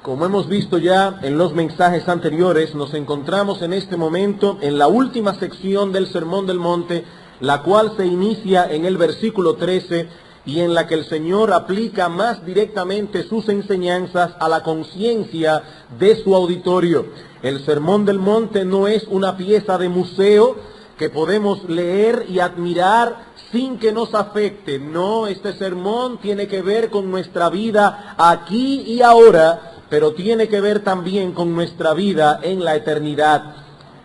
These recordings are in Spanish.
Como hemos visto ya en los mensajes anteriores, nos encontramos en este momento en la última sección del Sermón del Monte, la cual se inicia en el versículo 13 y en la que el Señor aplica más directamente sus enseñanzas a la conciencia de su auditorio. El Sermón del Monte no es una pieza de museo que podemos leer y admirar sin que nos afecte. No, este sermón tiene que ver con nuestra vida aquí y ahora, pero tiene que ver también con nuestra vida en la eternidad.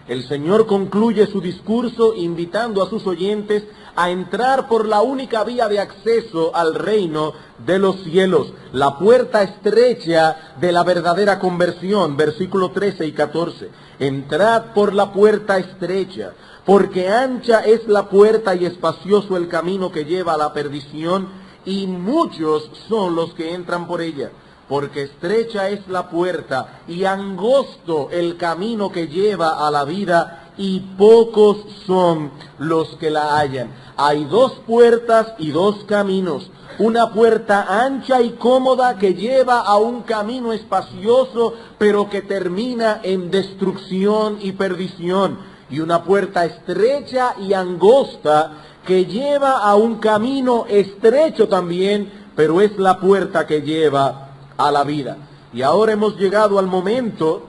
El Señor concluye su discurso invitando a sus oyentes a entrar por la única vía de acceso al reino de los cielos, la puerta estrecha de la verdadera conversión, versículos 13 y 14. Entrad por la puerta estrecha, porque ancha es la puerta y espacioso el camino que lleva a la perdición, y muchos son los que entran por ella. Porque estrecha es la puerta y angosto el camino que lleva a la vida, y pocos son los que la hallan. Hay dos puertas y dos caminos. Una puerta ancha y cómoda que lleva a un camino espacioso, pero que termina en destrucción y perdición. Y una puerta estrecha y angosta que lleva a un camino estrecho también, pero es la puerta que lleva a la vida. Y ahora hemos llegado al momento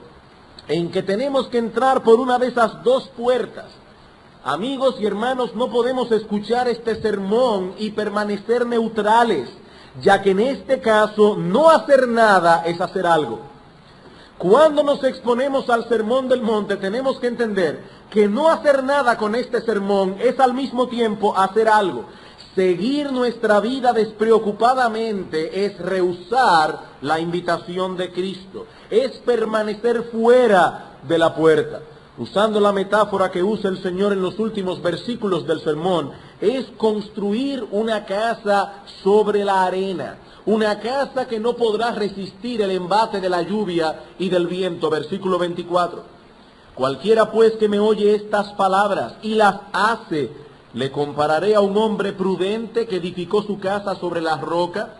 en que tenemos que entrar por una de esas dos puertas. Amigos y hermanos, no podemos escuchar este sermón y permanecer neutrales, ya que en este caso no hacer nada es hacer algo. Cuando nos exponemos al Sermón del Monte, tenemos que entender que no hacer nada con este sermón es al mismo tiempo hacer algo. Seguir nuestra vida despreocupadamente es rehusar la invitación de Cristo, es permanecer fuera de la puerta. Usando la metáfora que usa el Señor en los últimos versículos del sermón, es construir una casa sobre la arena, una casa que no podrá resistir el embate de la lluvia y del viento. Versículo 24. Cualquiera pues que me oye estas palabras y las hace, le compararé a un hombre prudente que edificó su casa sobre la roca.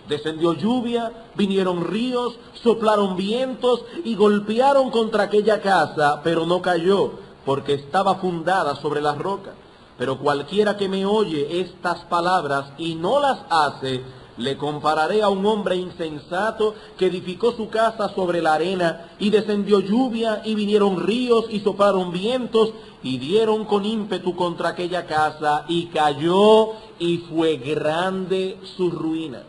Descendió lluvia, vinieron ríos, soplaron vientos y golpearon contra aquella casa, pero no cayó, porque estaba fundada sobre la roca. Pero cualquiera que me oye estas palabras y no las hace, le compararé a un hombre insensato que edificó su casa sobre la arena, y descendió lluvia, y vinieron ríos, y soplaron vientos, y dieron con ímpetu contra aquella casa, y cayó, y fue grande su ruina.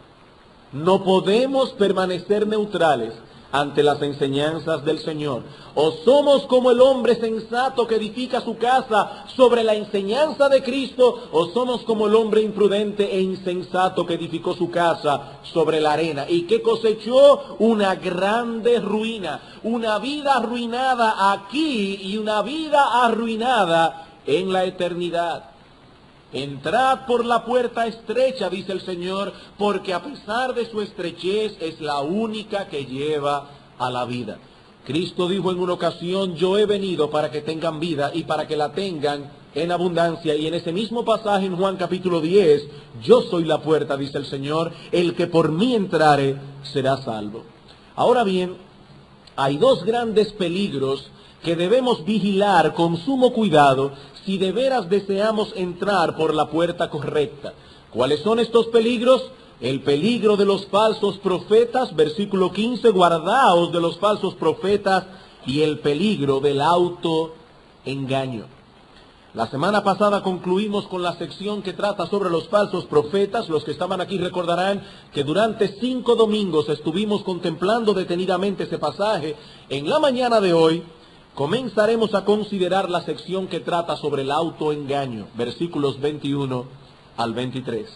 No podemos permanecer neutrales ante las enseñanzas del Señor. O somos como el hombre sensato que edifica su casa sobre la enseñanza de Cristo, o somos como el hombre imprudente e insensato que edificó su casa sobre la arena y que cosechó una grande ruina, una vida arruinada aquí y una vida arruinada en la eternidad. Entrad por la puerta estrecha, dice el Señor, porque a pesar de su estrechez es la única que lleva a la vida. Cristo dijo en una ocasión: yo he venido para que tengan vida y para que la tengan en abundancia. Y en ese mismo pasaje en Juan capítulo 10, yo soy la puerta, dice el Señor, el que por mí entrare será salvo. Ahora bien, hay dos grandes peligros que debemos vigilar con sumo cuidado si de veras deseamos entrar por la puerta correcta. ¿Cuáles son estos peligros? El peligro de los falsos profetas, versículo 15, guardaos de los falsos profetas, y el peligro del autoengaño. La semana pasada concluimos con la sección que trata sobre los falsos profetas. Los que estaban aquí recordarán que durante 5 domingos estuvimos contemplando detenidamente ese pasaje. En la mañana de hoy comenzaremos a considerar la sección que trata sobre el autoengaño, versículos 21 al 23.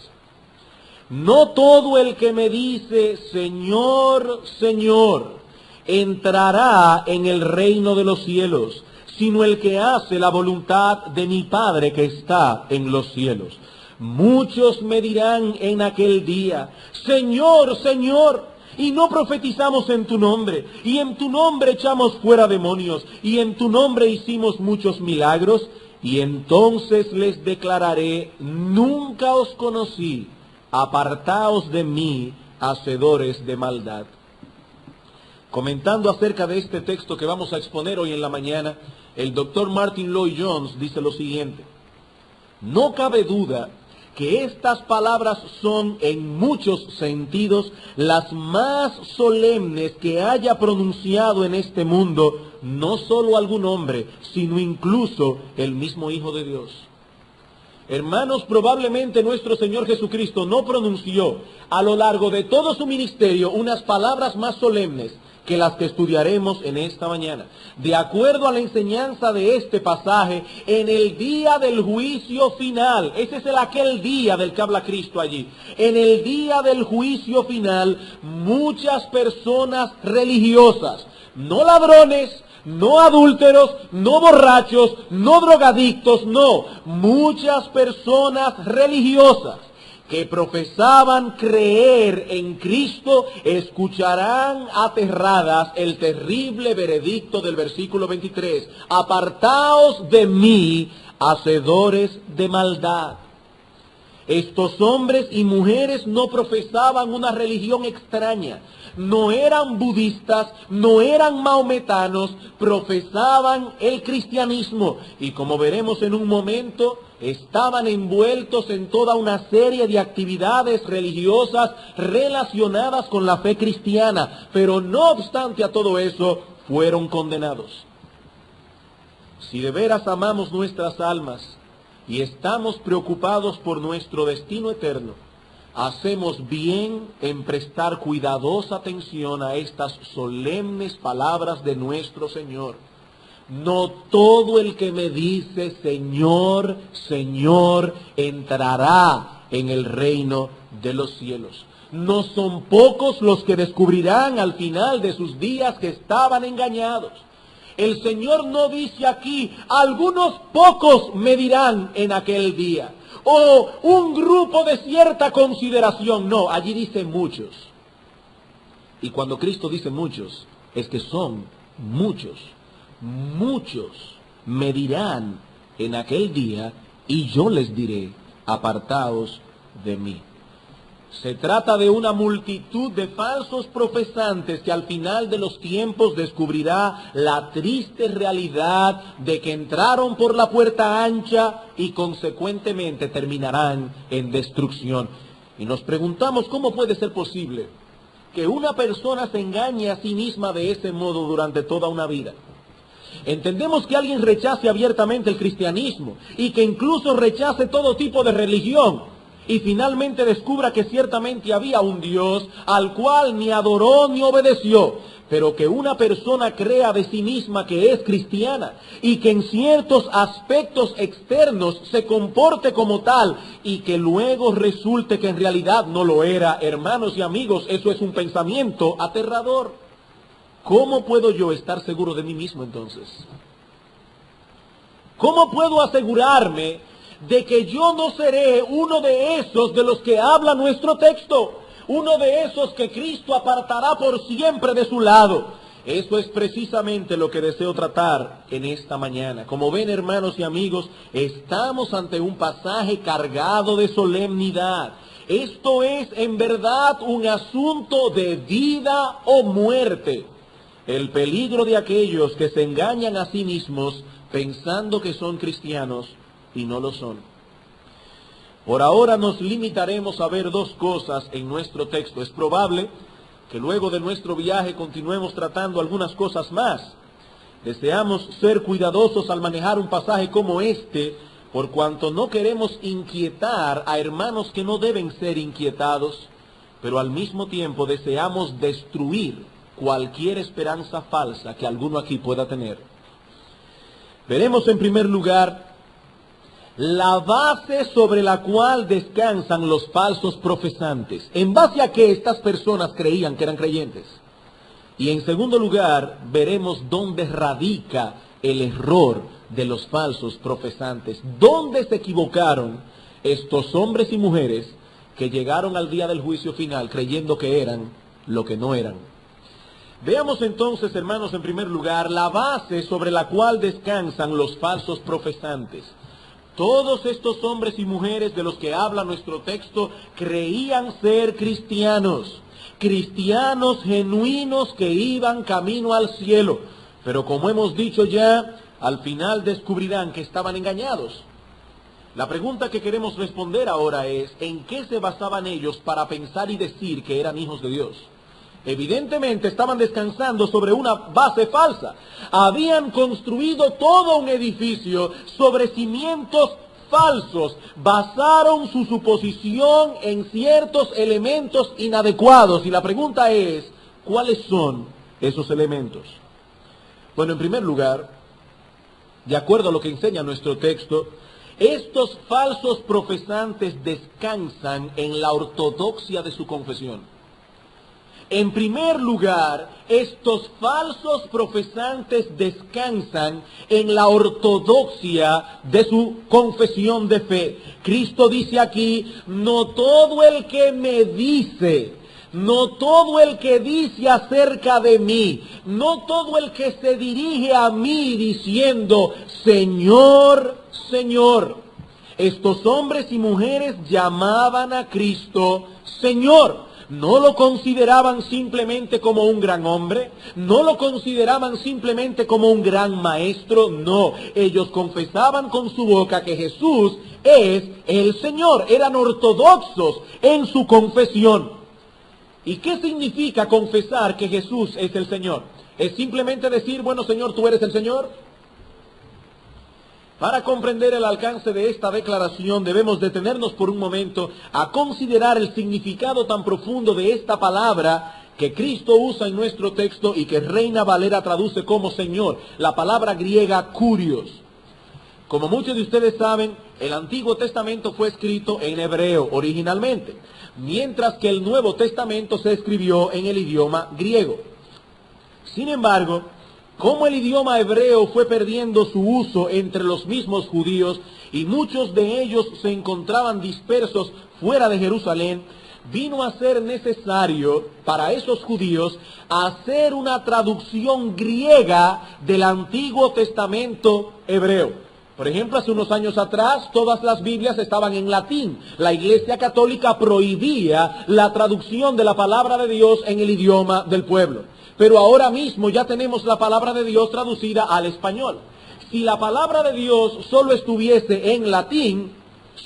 No todo el que me dice, Señor, Señor, entrará en el reino de los cielos, sino el que hace la voluntad de mi Padre que está en los cielos. Muchos me dirán en aquel día, Señor, Señor, y no profetizamos en tu nombre, y en tu nombre echamos fuera demonios, y en tu nombre hicimos muchos milagros. Y entonces les declararé: nunca os conocí, apartaos de mí, hacedores de maldad. Comentando acerca de este texto que vamos a exponer hoy en la mañana, el doctor Martin Lloyd-Jones dice lo siguiente: no cabe duda que estas palabras son en muchos sentidos las más solemnes que haya pronunciado en este mundo no solo algún hombre, sino incluso el mismo Hijo de Dios. Hermanos, probablemente nuestro Señor Jesucristo no pronunció a lo largo de todo su ministerio unas palabras más solemnes que las que estudiaremos en esta mañana. De acuerdo a la enseñanza de este pasaje, en el día del juicio final, ese es aquel día del que habla Cristo allí, en el día del juicio final, muchas personas religiosas, no ladrones, no adúlteros, no borrachos, no drogadictos, no, muchas personas religiosas que profesaban creer en Cristo, escucharán aterradas el terrible veredicto del versículo 23. Apartaos de mí, hacedores de maldad. Estos hombres y mujeres no profesaban una religión extraña, no eran budistas, no eran maometanos, profesaban el cristianismo y, como veremos en un momento, estaban envueltos en toda una serie de actividades religiosas relacionadas con la fe cristiana, pero no obstante a todo eso, fueron condenados. Si de veras amamos nuestras almas y estamos preocupados por nuestro destino eterno, hacemos bien en prestar cuidadosa atención a estas solemnes palabras de nuestro Señor. No todo el que me dice Señor, Señor, entrará en el reino de los cielos. No son pocos los que descubrirán al final de sus días que estaban engañados. El Señor no dice aquí, algunos pocos me dirán en aquel día, o un grupo de cierta consideración. No, allí dice muchos. Y cuando Cristo dice muchos, es que son muchos. Muchos me dirán en aquel día, y yo les diré, apartaos de mí. Se trata de una multitud de falsos profesantes que al final de los tiempos descubrirá la triste realidad de que entraron por la puerta ancha y consecuentemente terminarán en destrucción. Y nos preguntamos cómo puede ser posible que una persona se engañe a sí misma de ese modo durante toda una vida. Entendemos que alguien rechace abiertamente el cristianismo y que incluso rechace todo tipo de religión y finalmente descubra que ciertamente había un Dios al cual ni adoró ni obedeció, pero que una persona crea de sí misma que es cristiana y que en ciertos aspectos externos se comporte como tal y que luego resulte que en realidad no lo era. Hermanos y amigos, eso es un pensamiento aterrador. ¿Cómo puedo yo estar seguro de mí mismo entonces? ¿Cómo puedo asegurarme de que yo no seré uno de esos de los que habla nuestro texto? Uno de esos que Cristo apartará por siempre de su lado. Eso es precisamente lo que deseo tratar en esta mañana. Como ven, hermanos y amigos, estamos ante un pasaje cargado de solemnidad. Esto es en verdad un asunto de vida o muerte. El peligro de aquellos que se engañan a sí mismos pensando que son cristianos y no lo son. Por ahora nos limitaremos a ver dos cosas en nuestro texto. Es probable que luego de nuestro viaje continuemos tratando algunas cosas más. Deseamos ser cuidadosos al manejar un pasaje como este, por cuanto no queremos inquietar a hermanos que no deben ser inquietados, pero al mismo tiempo deseamos destruir cualquier esperanza falsa que alguno aquí pueda tener. Veremos en primer lugar la base sobre la cual descansan los falsos profesantes, en base a que estas personas creían que eran creyentes. Y en segundo lugar, veremos dónde radica el error de los falsos profesantes, dónde se equivocaron estos hombres y mujeres que llegaron al día del juicio final creyendo que eran lo que no eran. Veamos entonces, hermanos, en primer lugar, la base sobre la cual descansan los falsos profesantes. Todos estos hombres y mujeres de los que habla nuestro texto creían ser cristianos, cristianos genuinos que iban camino al cielo. Pero como hemos dicho ya, al final descubrirán que estaban engañados. La pregunta que queremos responder ahora es, ¿en qué se basaban ellos para pensar y decir que eran hijos de Dios? Evidentemente estaban descansando sobre una base falsa. Habían construido todo un edificio sobre cimientos falsos. Basaron su suposición en ciertos elementos inadecuados. Y la pregunta es, ¿cuáles son esos elementos? Bueno, en primer lugar, de acuerdo a lo que enseña nuestro texto, estos falsos profesantes descansan en la ortodoxia de su confesión. En primer lugar, estos falsos profesantes descansan en la ortodoxia de su confesión de fe. Cristo dice aquí, no todo el que me dice, no todo el que dice acerca de mí, no todo el que se dirige a mí diciendo, Señor, Señor. Estos hombres y mujeres llamaban a Cristo Señor. No lo consideraban simplemente como un gran hombre, no lo consideraban simplemente como un gran maestro, no. Ellos confesaban con su boca que Jesús es el Señor, eran ortodoxos en su confesión. ¿Y qué significa confesar que Jesús es el Señor? ¿Es simplemente decir, bueno, Señor, tú eres el Señor? Para comprender el alcance de esta declaración debemos detenernos por un momento a considerar el significado tan profundo de esta palabra que Cristo usa en nuestro texto y que Reina Valera traduce como Señor, la palabra griega kurios. Como muchos de ustedes saben, el Antiguo Testamento fue escrito en hebreo originalmente, mientras que el Nuevo Testamento se escribió en el idioma griego. Sin embargo, como el idioma hebreo fue perdiendo su uso entre los mismos judíos y muchos de ellos se encontraban dispersos fuera de Jerusalén, vino a ser necesario para esos judíos hacer una traducción griega del Antiguo Testamento hebreo. Por ejemplo, hace unos años atrás, todas las Biblias estaban en latín. La Iglesia Católica prohibía la traducción de la palabra de Dios en el idioma del pueblo. Pero ahora mismo ya tenemos la palabra de Dios traducida al español. Si la palabra de Dios solo estuviese en latín,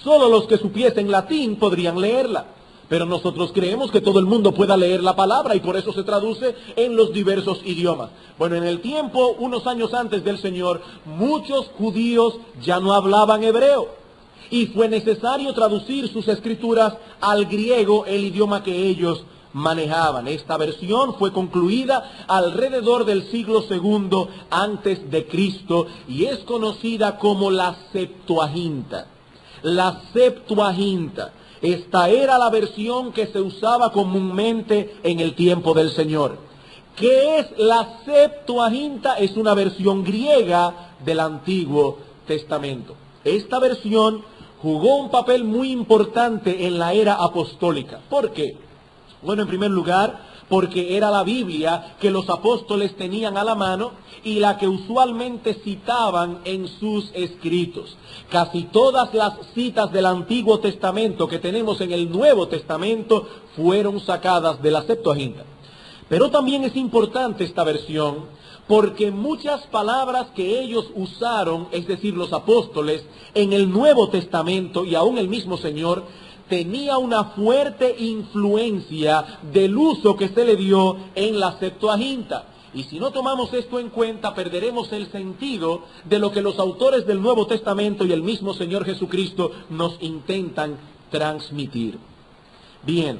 solo los que supiesen latín podrían leerla. Pero nosotros creemos que todo el mundo pueda leer la palabra y por eso se traduce en los diversos idiomas. Bueno, en el tiempo, unos años antes del Señor, muchos judíos ya no hablaban hebreo. Y fue necesario traducir sus escrituras al griego, el idioma que ellos manejaban. Esta versión fue concluida alrededor del siglo II antes de Cristo y es conocida como la Septuaginta. La Septuaginta. Esta era la versión que se usaba comúnmente en el tiempo del Señor. ¿Qué es la Septuaginta? Es una versión griega del Antiguo Testamento. Esta versión jugó un papel muy importante en la era apostólica. ¿Por qué? Bueno, en primer lugar, porque era la Biblia que los apóstoles tenían a la mano y la que usualmente citaban en sus escritos. Casi todas las citas del Antiguo Testamento que tenemos en el Nuevo Testamento fueron sacadas de la Septuaginta. Pero también es importante esta versión porque muchas palabras que ellos usaron, es decir, los apóstoles, en el Nuevo Testamento y aún el mismo Señor, tenía una fuerte influencia del uso que se le dio en la Septuaginta. Y si no tomamos esto en cuenta, perderemos el sentido de lo que los autores del Nuevo Testamento y el mismo Señor Jesucristo nos intentan transmitir. Bien,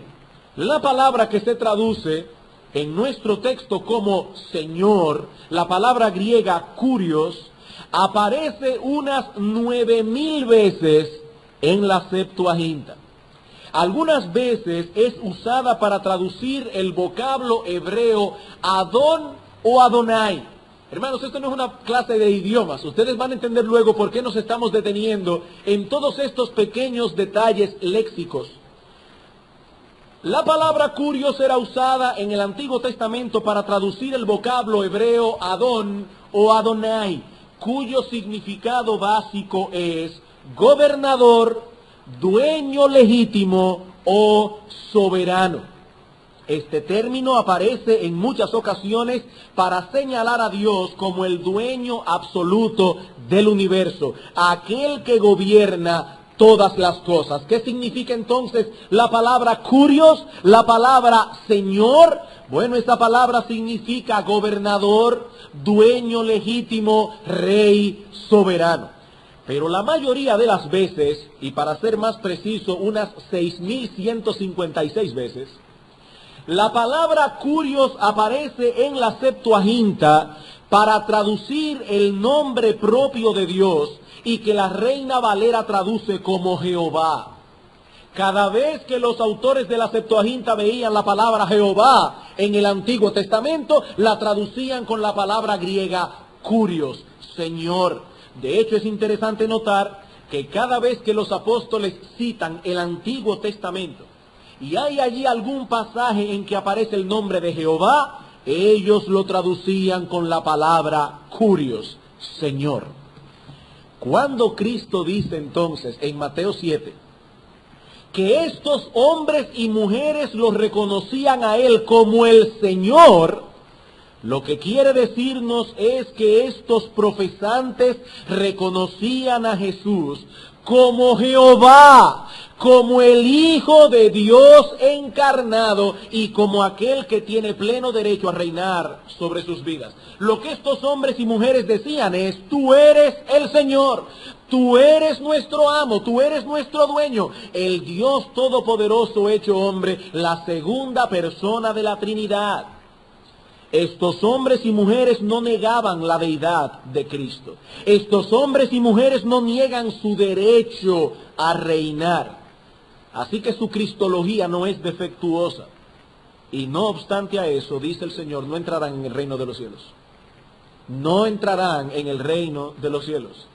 la palabra que se traduce en nuestro texto como Señor, la palabra griega kurios, aparece unas 9000 veces en la Septuaginta. Algunas veces es usada para traducir el vocablo hebreo Adón o Adonai. Hermanos, esto no es una clase de idiomas. Ustedes van a entender luego por qué nos estamos deteniendo en todos estos pequeños detalles léxicos. La palabra kurios era usada en el Antiguo Testamento para traducir el vocablo hebreo Adón o Adonai, cuyo significado básico es gobernador, dueño legítimo o soberano. Este término aparece en muchas ocasiones para señalar a Dios como el dueño absoluto del universo, aquel que gobierna todas las cosas. ¿Qué significa entonces la palabra kurios, la palabra Señor? Bueno, esta palabra significa gobernador, dueño legítimo, rey, soberano. Pero la mayoría de las veces, y para ser más preciso, unas 6.156 veces, la palabra kurios aparece en la Septuaginta para traducir el nombre propio de Dios y que la Reina Valera traduce como Jehová. Cada vez que los autores de la Septuaginta veían la palabra Jehová en el Antiguo Testamento, la traducían con la palabra griega kurios, Señor. De hecho, es interesante notar que cada vez que los apóstoles citan el Antiguo Testamento, y hay allí algún pasaje en que aparece el nombre de Jehová, ellos lo traducían con la palabra kurios, Señor. Cuando Cristo dice entonces en Mateo 7, que estos hombres y mujeres lo reconocían a Él como el Señor, lo que quiere decirnos es que estos profesantes reconocían a Jesús como Jehová, como el Hijo de Dios encarnado y como aquel que tiene pleno derecho a reinar sobre sus vidas. Lo que estos hombres y mujeres decían es: tú eres el Señor, tú eres nuestro amo, tú eres nuestro dueño, el Dios Todopoderoso hecho hombre, la segunda persona de la Trinidad. Estos hombres y mujeres no negaban la deidad de Cristo. Estos hombres y mujeres no niegan su derecho a reinar. Así que su cristología no es defectuosa. Y no obstante a eso, dice el Señor, no entrarán en el reino de los cielos. No entrarán en el reino de los cielos.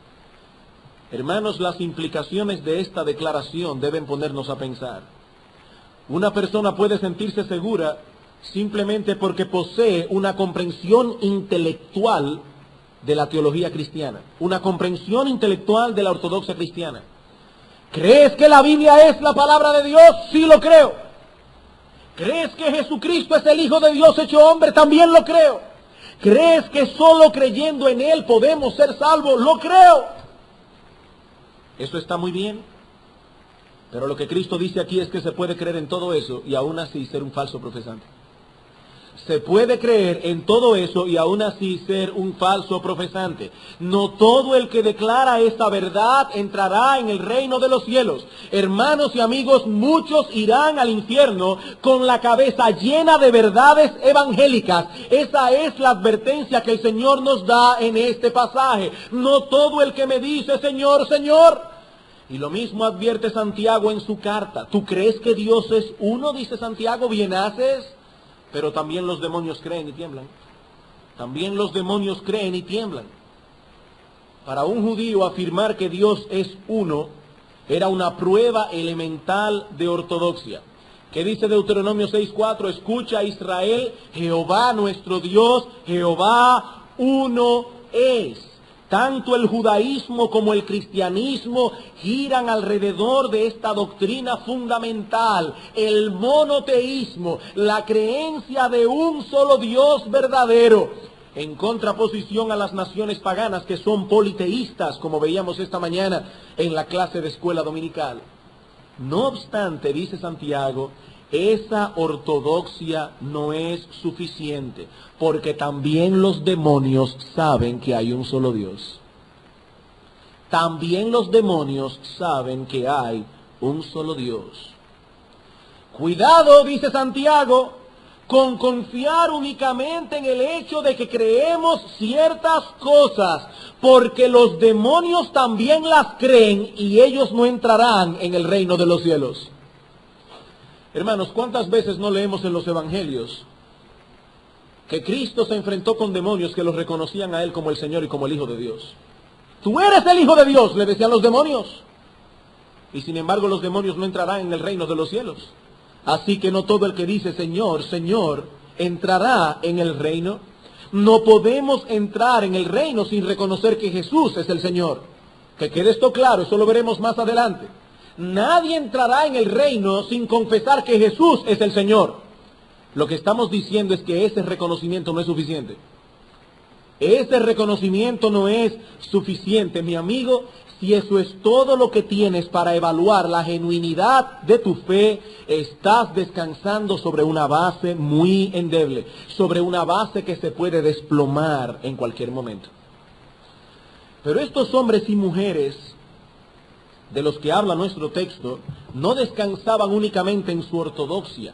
Hermanos, las implicaciones de esta declaración deben ponernos a pensar. Una persona puede sentirse segura simplemente porque posee una comprensión intelectual de la teología cristiana, una comprensión intelectual de la ortodoxia cristiana. ¿Crees que la Biblia es la palabra de Dios? Sí, lo creo. ¿Crees que Jesucristo es el Hijo de Dios hecho hombre? También lo creo. ¿Crees que solo creyendo en Él podemos ser salvos? Lo creo. Eso está muy bien. Pero lo que Cristo dice aquí es que se puede creer en todo eso y aún así ser un falso profesante. Se puede creer en todo eso y aún así ser un falso profesante. No todo el que declara esta verdad entrará en el reino de los cielos. Hermanos y amigos, muchos irán al infierno con la cabeza llena de verdades evangélicas. Esa es la advertencia que el Señor nos da en este pasaje. No todo el que me dice Señor, Señor. Y lo mismo advierte Santiago en su carta. ¿Tú crees que Dios es uno? Dice Santiago, bien haces. Pero también los demonios creen y tiemblan. También los demonios creen y tiemblan. Para un judío afirmar que Dios es uno era una prueba elemental de ortodoxia. ¿Qué dice Deuteronomio 6:4? Escucha Israel, Jehová nuestro Dios, Jehová uno es. Tanto el judaísmo como el cristianismo giran alrededor de esta doctrina fundamental, el monoteísmo, la creencia de un solo Dios verdadero, en contraposición a las naciones paganas que son politeístas, como veíamos esta mañana en la clase de escuela dominical. No obstante, dice Santiago, esa ortodoxia no es suficiente, porque también los demonios saben que hay un solo Dios. También los demonios saben que hay un solo Dios. Cuidado, dice Santiago, con confiar únicamente en el hecho de que creemos ciertas cosas, porque los demonios también las creen y ellos no entrarán en el reino de los cielos. Hermanos, ¿cuántas veces no leemos en los evangelios que Cristo se enfrentó con demonios que los reconocían a Él como el Señor y como el Hijo de Dios? Tú eres el Hijo de Dios, le decían los demonios. Y sin embargo los demonios no entrarán en el reino de los cielos. Así que no todo el que dice Señor, Señor, entrará en el reino. No podemos entrar en el reino sin reconocer que Jesús es el Señor. Que quede esto claro, eso lo veremos más adelante. Nadie entrará en el reino sin confesar que Jesús es el Señor. Lo que estamos diciendo es que ese reconocimiento no es suficiente. Ese reconocimiento no es suficiente, mi amigo. Si eso es todo lo que tienes para evaluar la genuinidad de tu fe, estás descansando sobre una base muy endeble, sobre una base que se puede desplomar en cualquier momento. Pero estos hombres y mujeres de los que habla nuestro texto no descansaban únicamente en su ortodoxia,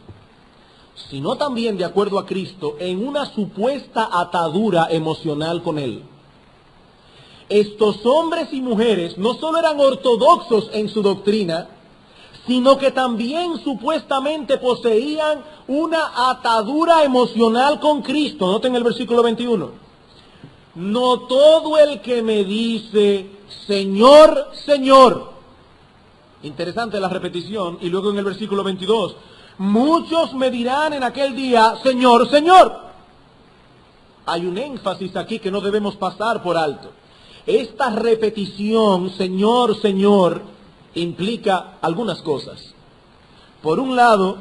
sino también, de acuerdo a Cristo, en una supuesta atadura emocional con Él. Estos hombres y mujeres no solo eran ortodoxos en su doctrina, sino que también supuestamente poseían una atadura emocional con Cristo. Noten el versículo 21. No todo el que me dice, Señor, Señor. Interesante la repetición. Y luego en el versículo 22, muchos me dirán en aquel día, Señor, Señor. Hay un énfasis aquí que no debemos pasar por alto. Esta repetición, Señor, Señor, implica algunas cosas. Por un lado,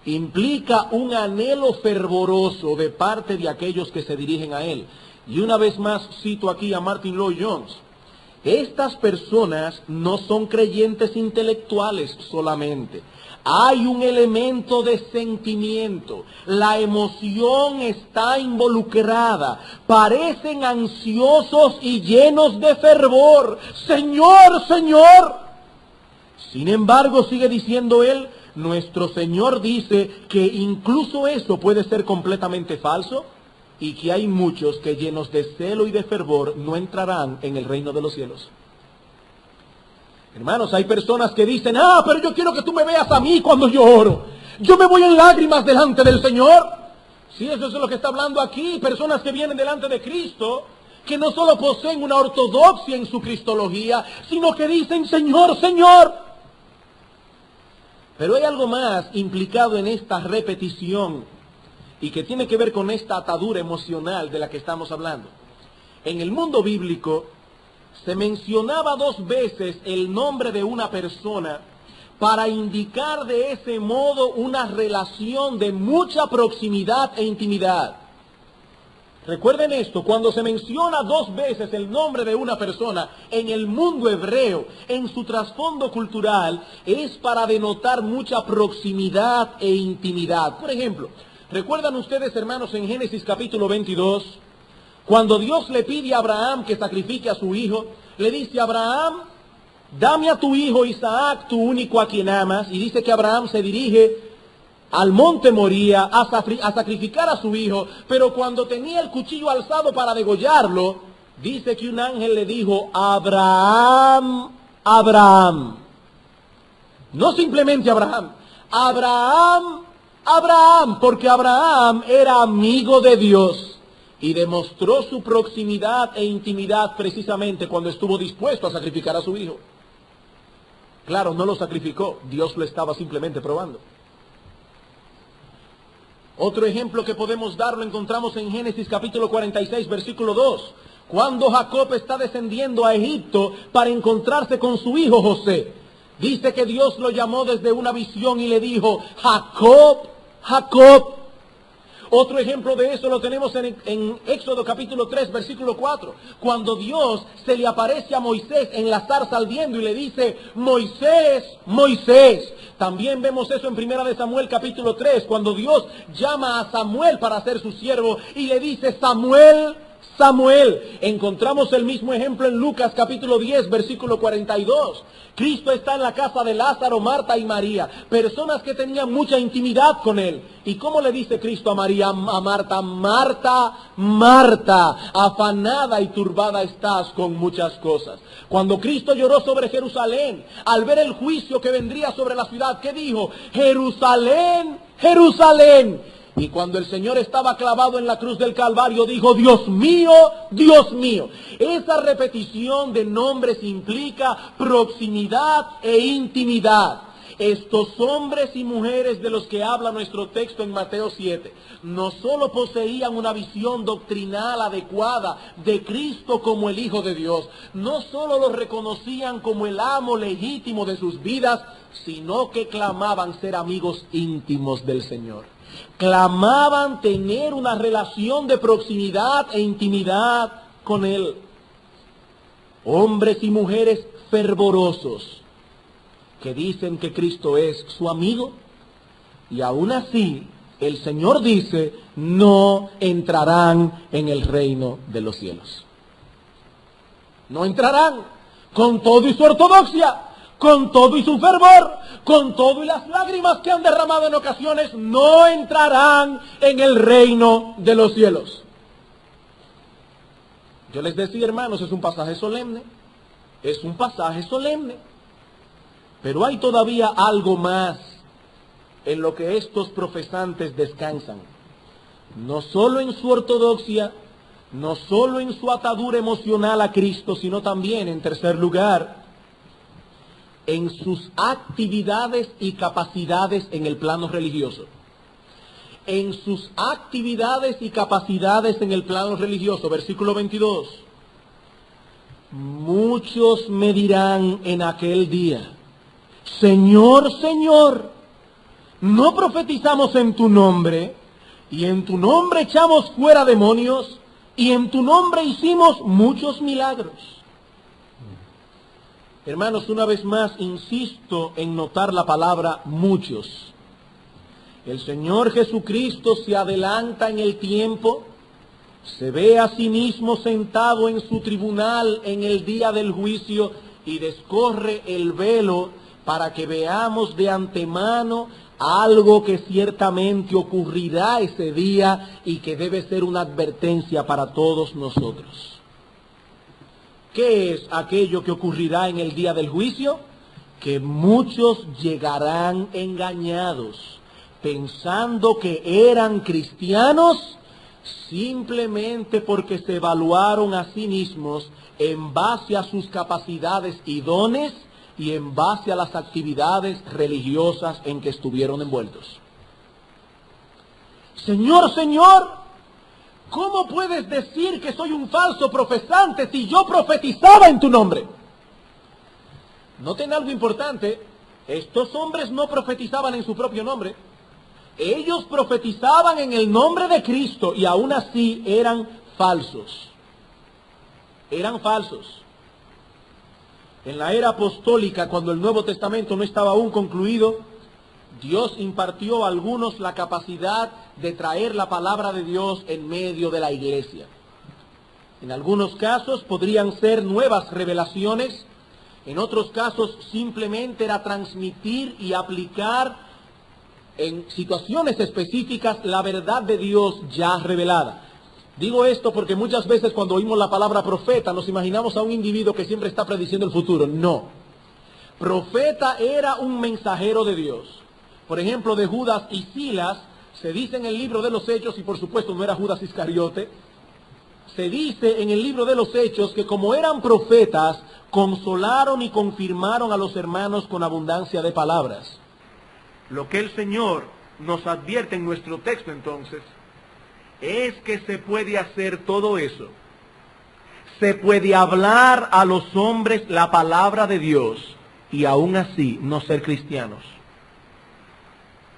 implica un anhelo fervoroso de parte de aquellos que se dirigen a Él. Y una vez más cito aquí a Martin Lloyd-Jones. Estas personas no son creyentes intelectuales solamente. Hay un elemento de sentimiento. La emoción está involucrada. Parecen ansiosos y llenos de fervor. Señor, Señor. Sin embargo, sigue diciendo él, nuestro Señor dice que incluso eso puede ser completamente falso y que hay muchos que llenos de celo y de fervor no entrarán en el reino de los cielos. Hermanos, hay personas que dicen, pero yo quiero que tú me veas a mí cuando yo oro. Yo me voy en lágrimas delante del Señor. Sí, eso es lo que está hablando aquí. Personas que vienen delante de Cristo, que no solo poseen una ortodoxia en su cristología, sino que dicen, Señor, Señor. Pero hay algo más implicado en esta repetición y que tiene que ver con esta atadura emocional de la que estamos hablando. En el mundo bíblico, se mencionaba 2 veces el nombre de una persona para indicar de ese modo una relación de mucha proximidad e intimidad. Recuerden esto, cuando se menciona 2 veces el nombre de una persona en el mundo hebreo, en su trasfondo cultural, es para denotar mucha proximidad e intimidad. Por ejemplo, ¿recuerdan ustedes, hermanos, en Génesis capítulo 22? Cuando Dios le pide a Abraham que sacrifique a su hijo, le dice a Abraham, dame a tu hijo Isaac, tu único a quien amas. Y dice que Abraham se dirige al monte Moría a sacrificar a su hijo, pero cuando tenía el cuchillo alzado para degollarlo, dice que un ángel le dijo, Abraham, Abraham. No simplemente Abraham, Abraham, Abraham, porque Abraham era amigo de Dios. Y demostró su proximidad e intimidad precisamente cuando estuvo dispuesto a sacrificar a su hijo. Claro, no lo sacrificó, Dios lo estaba simplemente probando. Otro ejemplo que podemos dar lo encontramos en Génesis capítulo 46, versículo 2. Cuando Jacob está descendiendo a Egipto para encontrarse con su hijo José. Dice que Dios lo llamó desde una visión y le dijo, Jacob, Jacob. Otro ejemplo de eso lo tenemos en Éxodo capítulo 3, versículo 4. Cuando Dios se le aparece a Moisés en la zarza ardiendo y le dice, Moisés, Moisés. También vemos eso en Primera de Samuel capítulo 3, cuando Dios llama a Samuel para ser su siervo y le dice, Samuel, Samuel. Encontramos el mismo ejemplo en Lucas capítulo 10, versículo 42. Cristo está en la casa de Lázaro, Marta y María, personas que tenían mucha intimidad con Él. ¿Y cómo le dice Cristo a María, a Marta? Marta, Marta, afanada y turbada estás con muchas cosas. Cuando Cristo lloró sobre Jerusalén, al ver el juicio que vendría sobre la ciudad, ¿qué dijo? Jerusalén, Jerusalén. Y cuando el Señor estaba clavado en la cruz del Calvario, dijo, Dios mío, Dios mío. Esa repetición de nombres implica proximidad e intimidad. Estos hombres y mujeres de los que habla nuestro texto en Mateo 7, no solo poseían una visión doctrinal adecuada de Cristo como el Hijo de Dios, no solo lo reconocían como el amo legítimo de sus vidas, sino que clamaban ser amigos íntimos del Señor. clamaban tener una relación de proximidad e intimidad con Él. Hombres y mujeres fervorosos que dicen que Cristo es su amigo, y aún así el Señor dice, no entrarán en el reino de los cielos. No entrarán, con todo y su ortodoxia, con todo y su fervor, con todo y las lágrimas que han derramado en ocasiones, no entrarán en el reino de los cielos. Yo les decía, hermanos, es un pasaje solemne, es un pasaje solemne, pero hay todavía algo más en lo que estos profesantes descansan. No solo en su ortodoxia, no solo en su atadura emocional a Cristo, sino también, en tercer lugar, en sus actividades y capacidades en el plano religioso. En sus actividades y capacidades en el plano religioso. Versículo 22. Muchos me dirán en aquel día, Señor, Señor, ¿no profetizamos en tu nombre? Y en tu nombre echamos fuera demonios, y en tu nombre hicimos muchos milagros. Hermanos, una vez más insisto en notar la palabra muchos. El Señor Jesucristo se adelanta en el tiempo, se ve a sí mismo sentado en su tribunal en el día del juicio y descorre el velo para que veamos de antemano algo que ciertamente ocurrirá ese día y que debe ser una advertencia para todos nosotros. ¿Qué es aquello que ocurrirá en el día del juicio? Que muchos llegarán engañados, pensando que eran cristianos simplemente porque se evaluaron a sí mismos en base a sus capacidades y dones y en base a las actividades religiosas en que estuvieron envueltos. Señor, Señor, ¿cómo puedes decir que soy un falso profesante si yo profetizaba en tu nombre? Noten algo importante, estos hombres no profetizaban en su propio nombre, ellos profetizaban en el nombre de Cristo y aún así eran falsos. Eran falsos. En la era apostólica, cuando el Nuevo Testamento no estaba aún concluido, Dios impartió a algunos la capacidad de traer la palabra de Dios en medio de la iglesia. En algunos casos podrían ser nuevas revelaciones, en otros casos simplemente era transmitir y aplicar en situaciones específicas la verdad de Dios ya revelada. Digo esto porque muchas veces cuando oímos la palabra profeta nos imaginamos a un individuo que siempre está prediciendo el futuro. No. Profeta era un mensajero de Dios. Por ejemplo, de Judas y Silas, se dice en el libro de los Hechos, y por supuesto no era Judas Iscariote, se dice en el libro de los Hechos que como eran profetas, consolaron y confirmaron a los hermanos con abundancia de palabras. Lo que el Señor nos advierte en nuestro texto entonces, es que se puede hacer todo eso. Se puede hablar a los hombres la palabra de Dios y aún así no ser cristianos.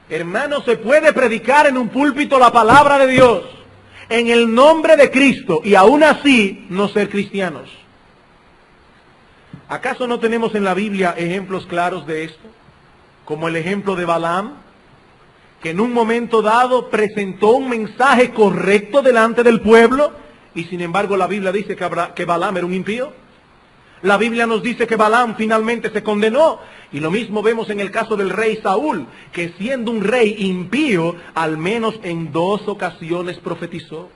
Hermanos, se puede predicar en un púlpito la palabra de Dios en el nombre de Cristo y aún así no ser cristianos. ¿Acaso no tenemos en la Biblia ejemplos claros de esto? Como el ejemplo de Balaam, que en un momento dado presentó un mensaje correcto delante del pueblo y sin embargo la Biblia dice que Balaam era un impío. La Biblia nos dice que Balaam finalmente se condenó. Y lo mismo vemos en el caso del rey Saúl, que siendo un rey impío, al menos en 2 ocasiones profetizó.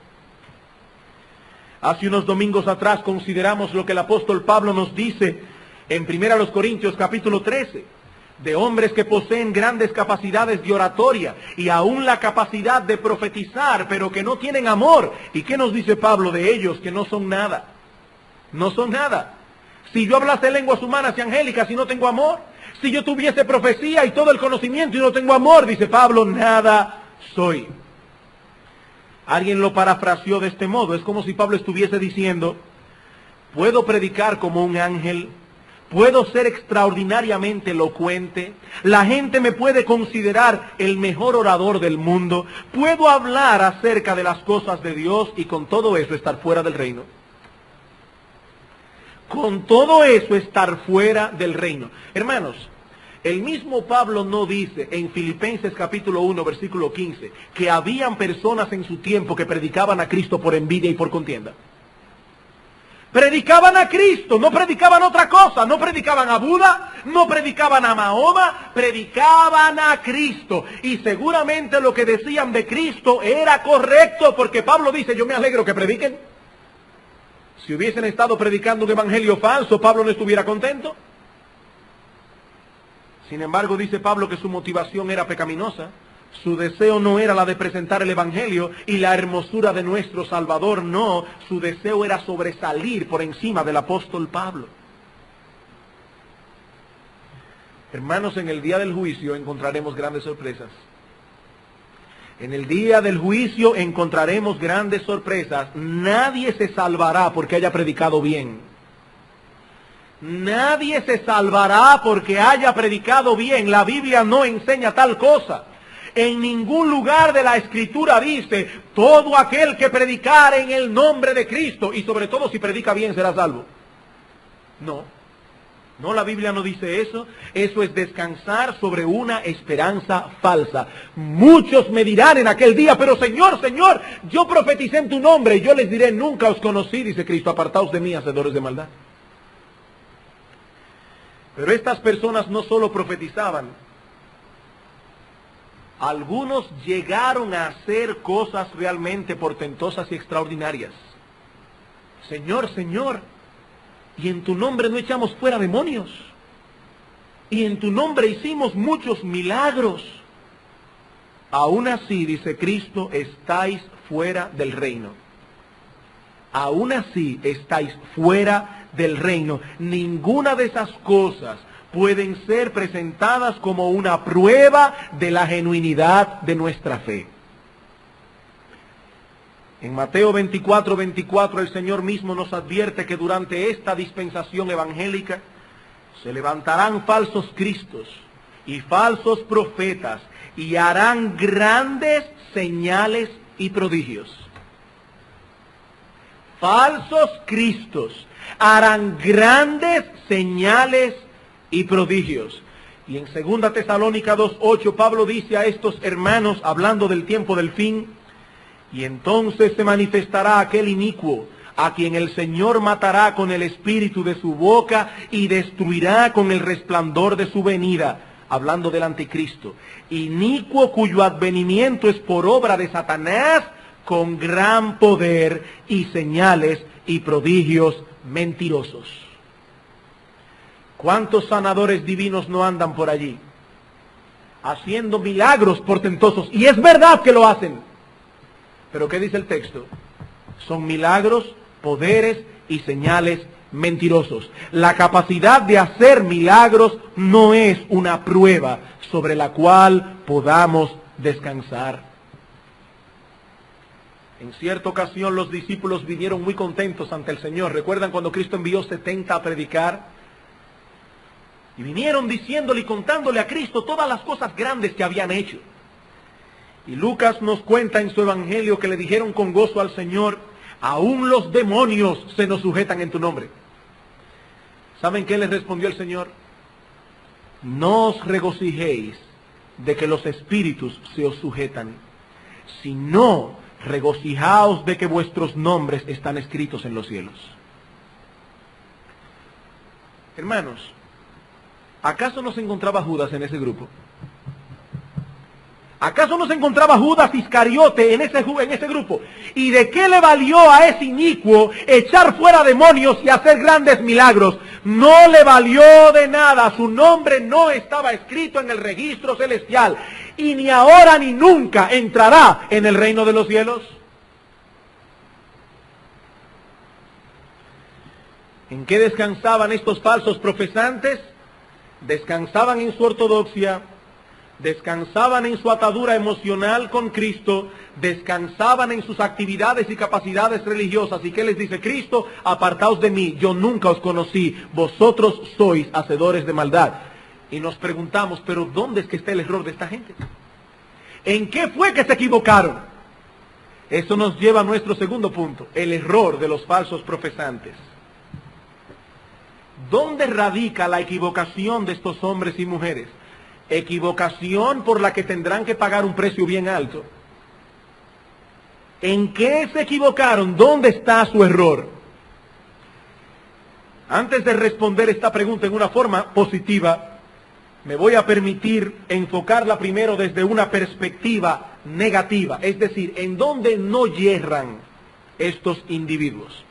Hace unos domingos atrás consideramos lo que el apóstol Pablo nos dice en 1 Corintios capítulo 13, de hombres que poseen grandes capacidades de oratoria y aún la capacidad de profetizar, pero que no tienen amor. ¿Y qué nos dice Pablo de ellos? Que no son nada. No son nada. Si yo hablase lenguas humanas y angélicas y no tengo amor, si yo tuviese profecía y todo el conocimiento y no tengo amor, dice Pablo, nada soy. Alguien lo parafraseó de este modo, es como si Pablo estuviese diciendo, puedo predicar como un ángel, puedo ser extraordinariamente elocuente, la gente me puede considerar el mejor orador del mundo, puedo hablar acerca de las cosas de Dios y con todo eso estar fuera del reino. Con todo eso estar fuera del reino. Hermanos, el mismo Pablo no dice en Filipenses capítulo 1, versículo 15, que habían personas en su tiempo que predicaban a Cristo por envidia y por contienda. Predicaban a Cristo, no predicaban otra cosa, no predicaban a Buda, no predicaban a Mahoma, predicaban a Cristo. Y seguramente lo que decían de Cristo era correcto, porque Pablo dice, yo me alegro que prediquen. Si hubiesen estado predicando un evangelio falso, Pablo no estuviera contento. Sin embargo, dice Pablo que su motivación era pecaminosa. Su deseo no era la de presentar el evangelio y la hermosura de nuestro Salvador, no. Su deseo era sobresalir por encima del apóstol Pablo. Hermanos, en el día del juicio encontraremos grandes sorpresas. En el día del juicio encontraremos grandes sorpresas. Nadie se salvará porque haya predicado bien. Nadie se salvará porque haya predicado bien. La Biblia no enseña tal cosa. En ningún lugar de la Escritura dice, todo aquel que predicare en el nombre de Cristo, y sobre todo si predica bien será salvo. No, la Biblia no dice eso. Eso es descansar sobre una esperanza falsa. Muchos me dirán en aquel día, pero Señor, Señor, yo profeticé en tu nombre, y yo les diré, nunca os conocí, dice Cristo, apartaos de mí, hacedores de maldad. Pero estas personas no solo profetizaban, algunos llegaron a hacer cosas realmente portentosas y extraordinarias. Señor, Señor, y en tu nombre no echamos fuera demonios, y en tu nombre hicimos muchos milagros. Aún así, dice Cristo, estáis fuera del reino. Aún así estáis fuera del reino. Ninguna de esas cosas pueden ser presentadas como una prueba de la genuinidad de nuestra fe. En Mateo 24:24 el Señor mismo nos advierte que durante esta dispensación evangélica se levantarán falsos cristos y falsos profetas y harán grandes señales y prodigios. Falsos cristos harán grandes señales y prodigios. Y en 2 Tesalónica 2:8 Pablo dice a estos hermanos, hablando del tiempo del fin, y entonces se manifestará aquel inicuo, a quien el Señor matará con el espíritu de su boca y destruirá con el resplandor de su venida, hablando del anticristo. Inicuo cuyo advenimiento es por obra de Satanás, con gran poder y señales y prodigios mentirosos. ¿Cuántos sanadores divinos no andan por allí haciendo milagros portentosos? Y es verdad que lo hacen. Pero ¿qué dice el texto? Son milagros, poderes y señales mentirosos. La capacidad de hacer milagros no es una prueba sobre la cual podamos descansar. En cierta ocasión los discípulos vinieron muy contentos ante el Señor. ¿Recuerdan cuando Cristo envió 70 a predicar? Y vinieron diciéndole y contándole a Cristo todas las cosas grandes que habían hecho. Y Lucas nos cuenta en su evangelio que le dijeron con gozo al Señor, aún los demonios se nos sujetan en tu nombre. ¿Saben qué les respondió el Señor? No os regocijéis de que los espíritus se os sujetan, sino regocijaos de que vuestros nombres están escritos en los cielos. Hermanos, ¿acaso no se encontraba Judas en ese grupo? ¿Acaso no se encontraba Judas Iscariote en ese grupo? ¿Y de qué le valió a ese inicuo echar fuera demonios y hacer grandes milagros? No le valió de nada. Su nombre no estaba escrito en el registro celestial. Y ni ahora ni nunca entrará en el reino de los cielos. ¿En qué descansaban estos falsos profesantes? Descansaban en su ortodoxia, descansaban en su atadura emocional con Cristo, descansaban en sus actividades y capacidades religiosas. ¿Y qué les dice Cristo? Apartaos de mí, yo nunca os conocí, vosotros sois hacedores de maldad. Y nos preguntamos, ¿pero dónde es que está el error de esta gente? ¿En qué fue que se equivocaron? Eso nos lleva a nuestro segundo punto, el error de los falsos profesantes. ¿Dónde radica la equivocación de estos hombres y mujeres? Equivocación por la que tendrán que pagar un precio bien alto. ¿En qué se equivocaron? ¿Dónde está su error? Antes de responder esta pregunta en una forma positiva, me voy a permitir enfocarla primero desde una perspectiva negativa, es decir, en dónde no yerran estos individuos.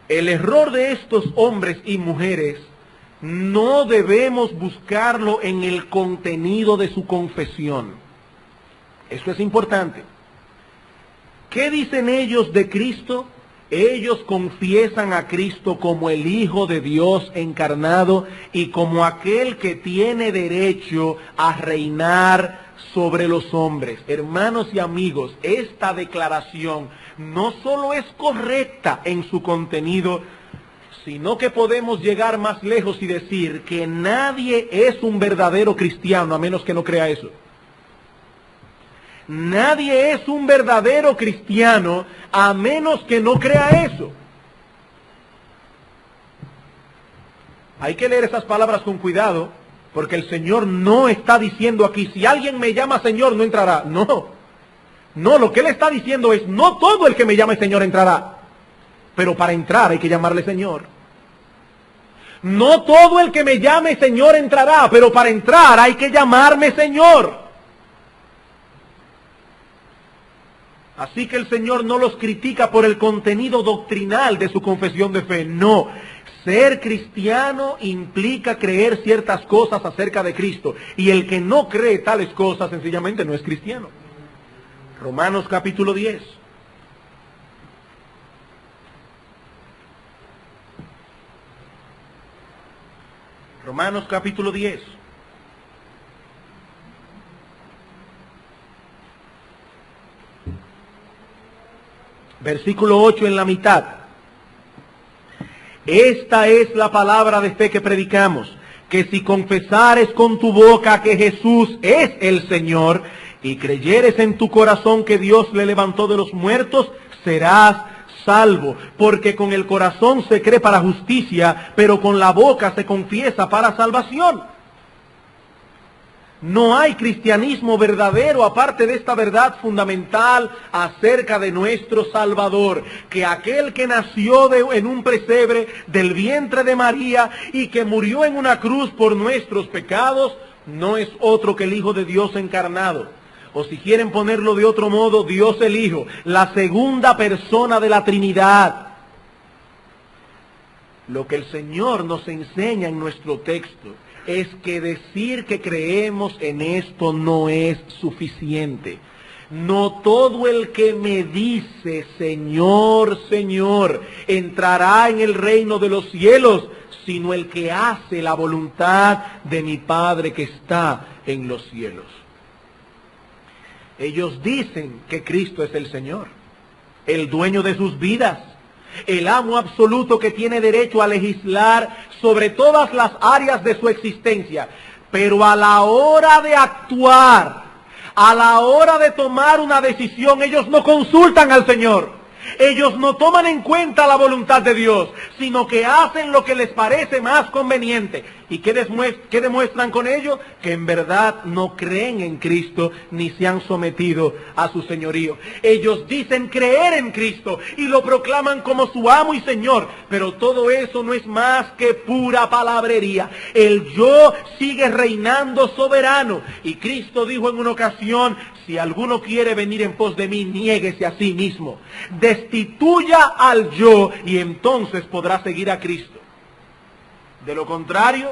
El error de estos hombres y mujeres no debemos buscarlo en el contenido de su confesión. Esto es importante. ¿Qué dicen ellos de Cristo? Ellos confiesan a Cristo como el Hijo de Dios encarnado y como aquel que tiene derecho a reinar sobre los hombres. Hermanos y amigos, esta declaración no solo es correcta en su contenido, sino que podemos llegar más lejos y decir que nadie es un verdadero cristiano a menos que no crea eso. Nadie es un verdadero cristiano a menos que no crea eso. Hay que leer esas palabras con cuidado, porque el Señor no está diciendo aquí, si alguien me llama Señor no entrará. No, lo que Él está diciendo es, no todo el que me llame Señor entrará, pero para entrar hay que llamarle Señor. No todo el que me llame Señor entrará, pero para entrar hay que llamarme Señor. Así que el Señor no los critica por el contenido doctrinal de su confesión de fe, no. Ser cristiano implica creer ciertas cosas acerca de Cristo, y el que no cree tales cosas sencillamente no es cristiano. Romanos capítulo 10. Romanos capítulo 10. Versículo 8 en la mitad. Esta es la palabra de fe que predicamos, que si confesares con tu boca que Jesús es el Señor, y creyeres en tu corazón que Dios le levantó de los muertos, serás salvo. Porque con el corazón se cree para justicia, pero con la boca se confiesa para salvación. No hay cristianismo verdadero aparte de esta verdad fundamental acerca de nuestro Salvador, que aquel que nació en un pesebre del vientre de María y que murió en una cruz por nuestros pecados, no es otro que el Hijo de Dios encarnado. O si quieren ponerlo de otro modo, Dios el Hijo, la segunda persona de la Trinidad. Lo que el Señor nos enseña en nuestro texto es que decir que creemos en esto no es suficiente. No todo el que me dice Señor, Señor, entrará en el reino de los cielos, sino el que hace la voluntad de mi Padre que está en los cielos. Ellos dicen que Cristo es el Señor, el dueño de sus vidas, el amo absoluto que tiene derecho a legislar sobre todas las áreas de su existencia. Pero a la hora de actuar, a la hora de tomar una decisión, ellos no consultan al Señor. Ellos no toman en cuenta la voluntad de Dios, sino que hacen lo que les parece más conveniente. ¿Y qué demuestran con ello? Que en verdad no creen en Cristo ni se han sometido a su señorío. Ellos dicen creer en Cristo y lo proclaman como su amo y Señor, pero todo eso no es más que pura palabrería. El yo sigue reinando soberano. Y Cristo dijo en una ocasión, si alguno quiere venir en pos de mí, niéguese a sí mismo. Destituya al yo y entonces podrá seguir a Cristo. De lo contrario,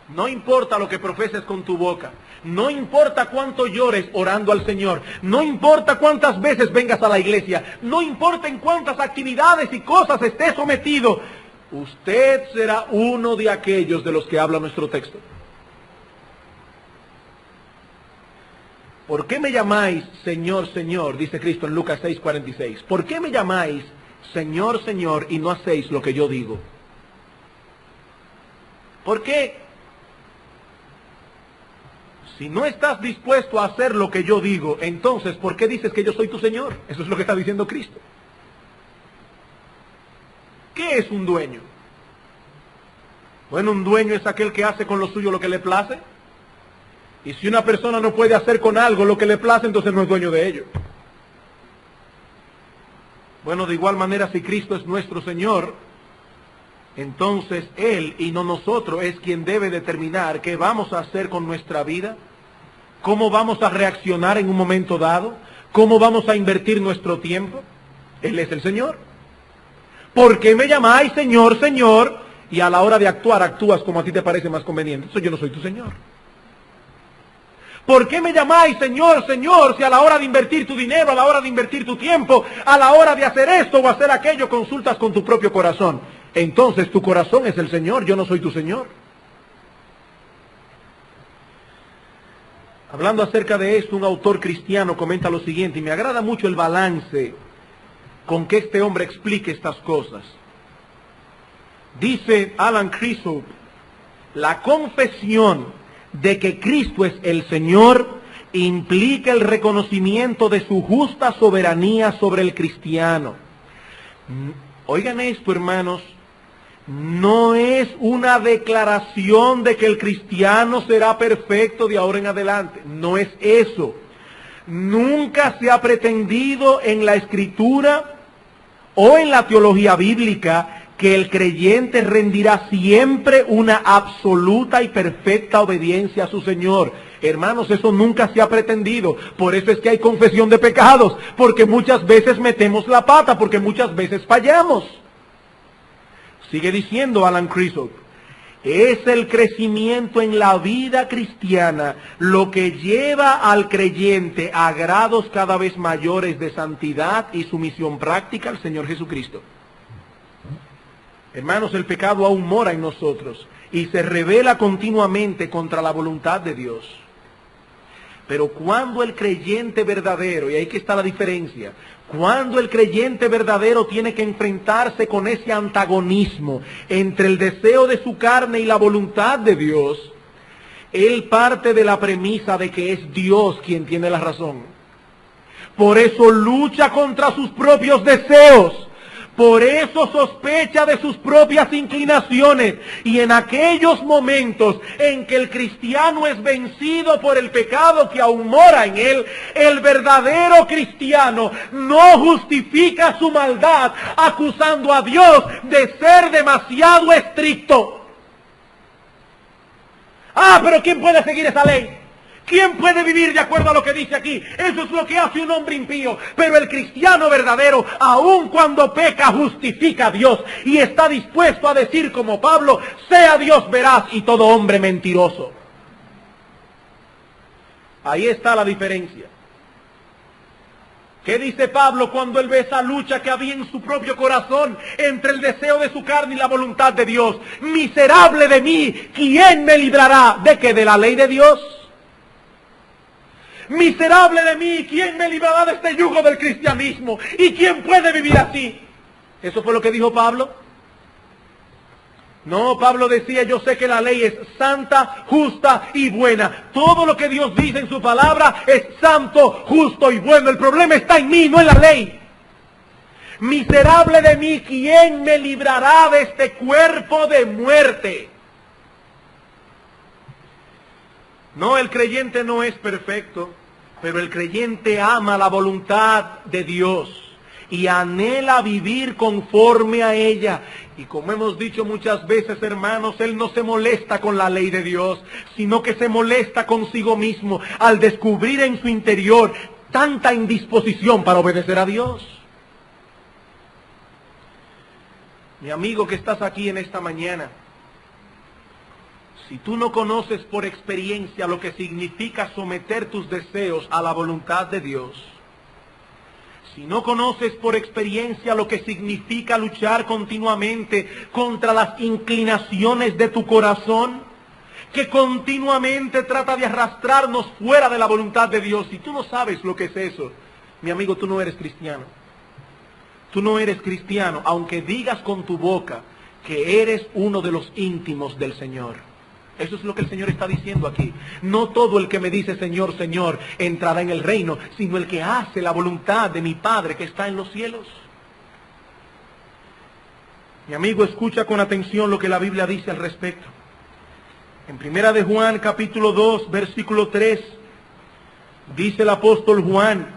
no importa lo que profeses con tu boca, no importa cuánto llores orando al Señor, no importa cuántas veces vengas a la iglesia, no importa en cuántas actividades y cosas estés sometido, usted será uno de aquellos de los que habla nuestro texto. ¿Por qué me llamáis Señor, Señor? Dice Cristo en Lucas 6:46. ¿Por qué me llamáis Señor, Señor y no hacéis lo que yo digo? ¿Por qué? Si no estás dispuesto a hacer lo que yo digo, entonces, ¿por qué dices que yo soy tu Señor? Eso es lo que está diciendo Cristo. ¿Qué es un dueño? Bueno, un dueño es aquel que hace con lo suyo lo que le place. Y si una persona no puede hacer con algo lo que le place, entonces no es dueño de ello. Bueno, de igual manera, si Cristo es nuestro Señor, entonces Él y no nosotros es quien debe determinar qué vamos a hacer con nuestra vida, cómo vamos a reaccionar en un momento dado, cómo vamos a invertir nuestro tiempo. Él es el Señor. ¿Por qué me llamáis Señor, Señor? Y a la hora de actuar, actúas como a ti te parece más conveniente. Eso yo no soy tu Señor. ¿Por qué me llamáis Señor, Señor? Si a la hora de invertir tu dinero, a la hora de invertir tu tiempo, a la hora de hacer esto o hacer aquello, consultas con tu propio corazón. Entonces tu corazón es el Señor, yo no soy tu Señor. Hablando acerca de esto, un autor cristiano comenta lo siguiente, y me agrada mucho el balance con que este hombre explique estas cosas. Dice Alan Crisop, la confesión de que Cristo es el Señor implica el reconocimiento de su justa soberanía sobre el cristiano. Oigan esto, hermanos, no es una declaración de que el cristiano será perfecto de ahora en adelante, no es eso. Nunca se ha pretendido en la Escritura o en la teología bíblica que el creyente rendirá siempre una absoluta y perfecta obediencia a su Señor. Hermanos, eso nunca se ha pretendido. Por eso es que hay confesión de pecados, porque muchas veces metemos la pata, porque muchas veces fallamos. Sigue diciendo Alan Crisop, es el crecimiento en la vida cristiana lo que lleva al creyente a grados cada vez mayores de santidad y sumisión práctica al Señor Jesucristo. Hermanos, el pecado aún mora en nosotros y se revela continuamente contra la voluntad de Dios. Pero cuando el creyente verdadero, y ahí que está la diferencia, cuando el creyente verdadero tiene que enfrentarse con ese antagonismo entre el deseo de su carne y la voluntad de Dios, él parte de la premisa de que es Dios quien tiene la razón. Por eso lucha contra sus propios deseos. Por eso sospecha de sus propias inclinaciones. Y en aquellos momentos en que el cristiano es vencido por el pecado que aún mora en él, el verdadero cristiano no justifica su maldad acusando a Dios de ser demasiado estricto. Ah, pero ¿quién puede seguir esa ley? ¿Quién puede vivir de acuerdo a lo que dice aquí? Eso es lo que hace un hombre impío. Pero el cristiano verdadero, aun cuando peca, justifica a Dios. Y está dispuesto a decir como Pablo, sea Dios veraz y todo hombre mentiroso. Ahí está la diferencia. ¿Qué dice Pablo cuando él ve esa lucha que había en su propio corazón entre el deseo de su carne y la voluntad de Dios? Miserable de mí, ¿quién me librará de qué? ¿De la ley de Dios? Miserable de mí, ¿quién me librará de este yugo del cristianismo? ¿Y quién puede vivir así? ¿Eso fue lo que dijo Pablo? No, Pablo decía, yo sé que la ley es santa, justa y buena. Todo lo que Dios dice en su palabra es santo, justo y bueno. El problema está en mí, no en la ley. Miserable de mí, ¿quién me librará de este cuerpo de muerte? No, el creyente no es perfecto, pero el creyente ama la voluntad de Dios y anhela vivir conforme a ella. Y como hemos dicho muchas veces, hermanos, él no se molesta con la ley de Dios, sino que se molesta consigo mismo al descubrir en su interior tanta indisposición para obedecer a Dios. Mi amigo que estás aquí en esta mañana, si tú no conoces por experiencia lo que significa someter tus deseos a la voluntad de Dios, si no conoces por experiencia lo que significa luchar continuamente contra las inclinaciones de tu corazón, que continuamente trata de arrastrarnos fuera de la voluntad de Dios. Si tú no sabes lo que es eso, mi amigo, tú no eres cristiano. Tú no eres cristiano, aunque digas con tu boca que eres uno de los íntimos del Señor. Eso es lo que el Señor está diciendo aquí. No todo el que me dice Señor, Señor, entrará en el reino, sino el que hace la voluntad de mi Padre que está en los cielos. Mi amigo, escucha con atención lo que la Biblia dice al respecto. En 1 de Juan, capítulo 2, versículo 3, dice el apóstol Juan: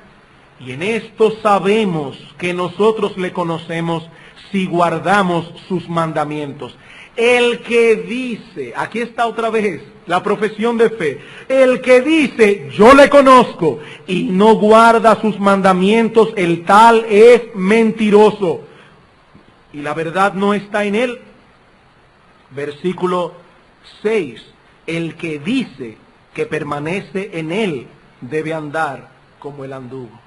y en esto sabemos que nosotros le conocemos si guardamos sus mandamientos. El que dice, aquí está otra vez la profesión de fe, el que dice yo le conozco y no guarda sus mandamientos, el tal es mentiroso y la verdad no está en él. Versículo 6, el que dice que permanece en él debe andar como él anduvo.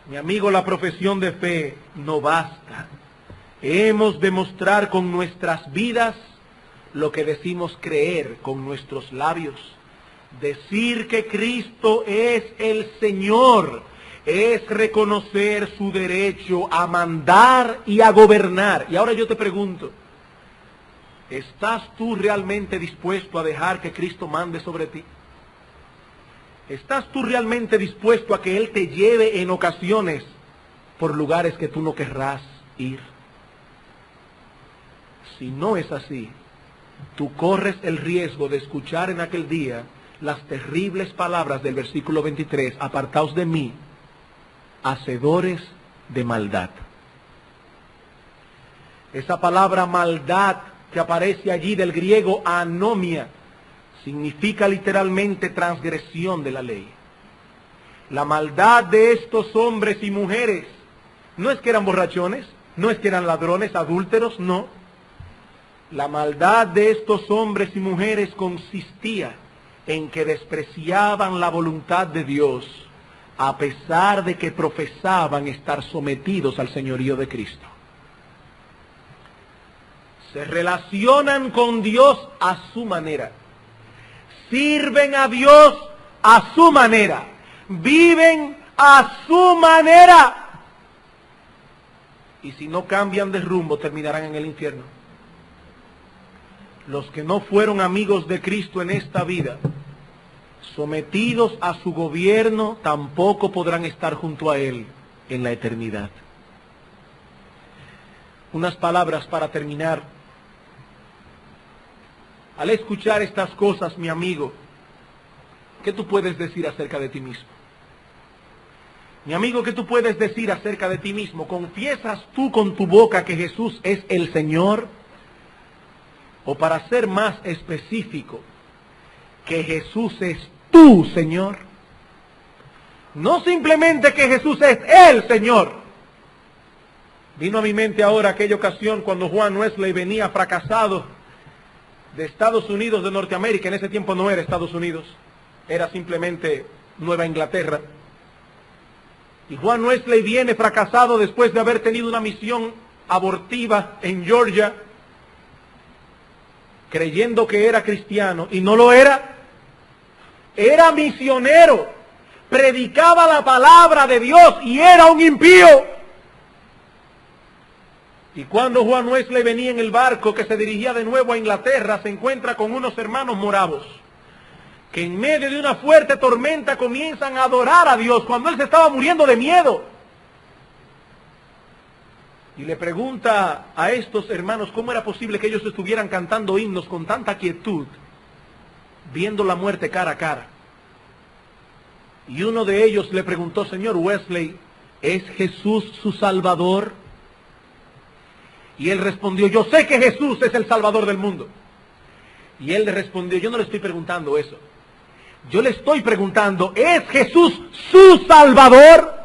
Mi amigo, la profesión de fe no basta. Hemos de mostrar con nuestras vidas lo que decimos creer con nuestros labios. Decir que Cristo es el Señor es reconocer su derecho a mandar y a gobernar. Y ahora yo te pregunto, ¿estás tú realmente dispuesto a dejar que Cristo mande sobre ti? ¿Estás tú realmente dispuesto a que Él te lleve en ocasiones por lugares que tú no querrás ir? Si no es así, tú corres el riesgo de escuchar en aquel día las terribles palabras del versículo 23, apartaos de mí, hacedores de maldad. Esa palabra maldad que aparece allí del griego anomia, significa literalmente transgresión de la ley. La maldad de estos hombres y mujeres no es que eran borrachones, no es que eran ladrones, adúlteros, no. La maldad de estos hombres y mujeres consistía en que despreciaban la voluntad de Dios, a pesar de que profesaban estar sometidos al señorío de Cristo. Se relacionan con Dios a su manera. Sirven a Dios a su manera, viven a su manera, y si no cambian de rumbo terminarán en el infierno. Los que no fueron amigos de Cristo en esta vida, sometidos a su gobierno, tampoco podrán estar junto a Él en la eternidad. Unas palabras para terminar. Al escuchar estas cosas, mi amigo, ¿qué tú puedes decir acerca de ti mismo? Mi amigo, ¿qué tú puedes decir acerca de ti mismo? ¿Confiesas tú con tu boca que Jesús es el Señor? O para ser más específico, que Jesús es tu Señor. No simplemente que Jesús es el Señor. Vino a mi mente ahora aquella ocasión cuando Juan Wesley venía fracasado de Estados Unidos de Norteamérica. En ese tiempo no era Estados Unidos, era simplemente Nueva Inglaterra. Y Juan Wesley viene fracasado después de haber tenido una misión abortiva en Georgia, creyendo que era cristiano, y no lo era. Era misionero, predicaba la palabra de Dios y era un impío. Y cuando Juan Wesley venía en el barco que se dirigía de nuevo a Inglaterra, se encuentra con unos hermanos moravos, que en medio de una fuerte tormenta comienzan a adorar a Dios, cuando él se estaba muriendo de miedo. Y le pregunta a estos hermanos cómo era posible que ellos estuvieran cantando himnos con tanta quietud, viendo la muerte cara a cara. Y uno de ellos le preguntó: Señor Wesley, ¿es Jesús su Salvador? Y él respondió: yo sé que Jesús es el Salvador del mundo. Y él le respondió: yo no le estoy preguntando eso. Yo le estoy preguntando, ¿es Jesús su Salvador?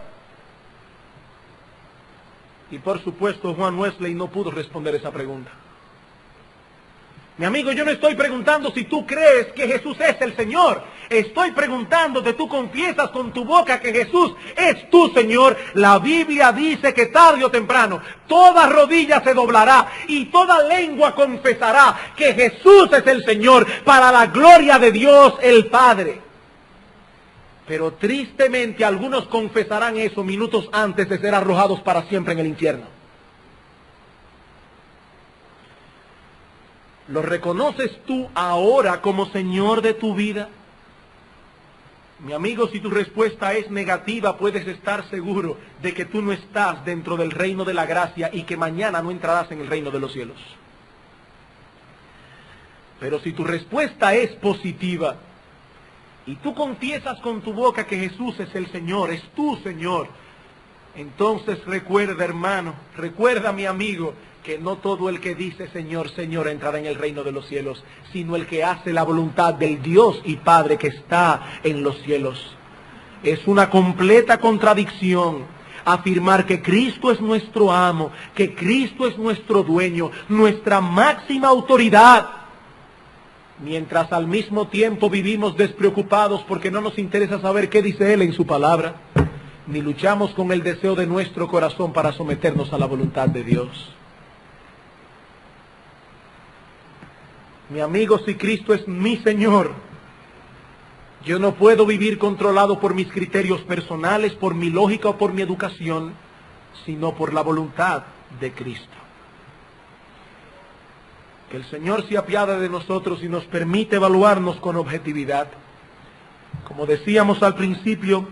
Y por supuesto Juan Wesley no pudo responder esa pregunta. Mi amigo, yo no estoy preguntando si tú crees que Jesús es el Señor. Estoy preguntando si tú confiesas con tu boca que Jesús es tu Señor. La Biblia dice que tarde o temprano toda rodilla se doblará y toda lengua confesará que Jesús es el Señor para la gloria de Dios el Padre. Pero tristemente algunos confesarán eso minutos antes de ser arrojados para siempre en el infierno. ¿Lo reconoces tú ahora como Señor de tu vida? Mi amigo, si tu respuesta es negativa, puedes estar seguro de que tú no estás dentro del reino de la gracia y que mañana no entrarás en el reino de los cielos. Pero si tu respuesta es positiva y tú confiesas con tu boca que Jesús es el Señor, es tu Señor, entonces recuerda, hermano, recuerda, mi amigo, que no todo el que dice Señor, Señor entrará en el reino de los cielos, sino el que hace la voluntad del Dios y Padre que está en los cielos. Es una completa contradicción afirmar que Cristo es nuestro amo, que Cristo es nuestro dueño, nuestra máxima autoridad, mientras al mismo tiempo vivimos despreocupados porque no nos interesa saber qué dice Él en su palabra, ni luchamos con el deseo de nuestro corazón para someternos a la voluntad de Dios. Mi amigo, si Cristo es mi Señor, yo no puedo vivir controlado por mis criterios personales, por mi lógica o por mi educación, sino por la voluntad de Cristo. Que el Señor se apiade de nosotros y nos permite evaluarnos con objetividad. Como decíamos al principio,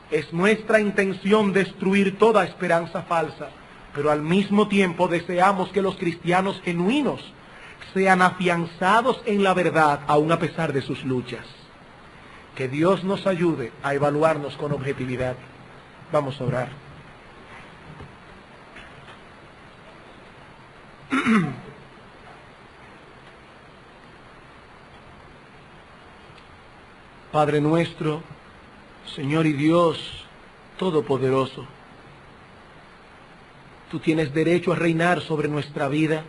es nuestra intención destruir toda esperanza falsa, pero al mismo tiempo deseamos que los cristianos genuinos sean afianzados en la verdad, aun a pesar de sus luchas. Que Dios nos ayude a evaluarnos con objetividad. Vamos a orar. Padre nuestro, Señor y Dios Todopoderoso, tú tienes derecho a reinar sobre nuestra vida,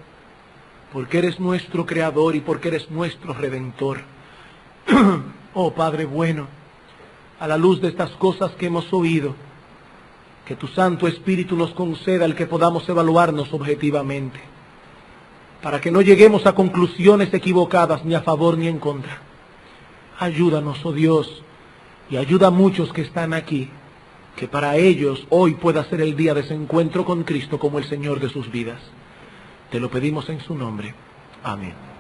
porque eres nuestro Creador y porque eres nuestro Redentor. Oh Padre bueno, a la luz de estas cosas que hemos oído, que tu Santo Espíritu nos conceda el que podamos evaluarnos objetivamente, para que no lleguemos a conclusiones equivocadas ni a favor ni en contra. Ayúdanos, oh Dios, y ayuda a muchos que están aquí, que para ellos hoy pueda ser el día de ese encuentro con Cristo como el Señor de sus vidas. Te lo pedimos en su nombre. Amén.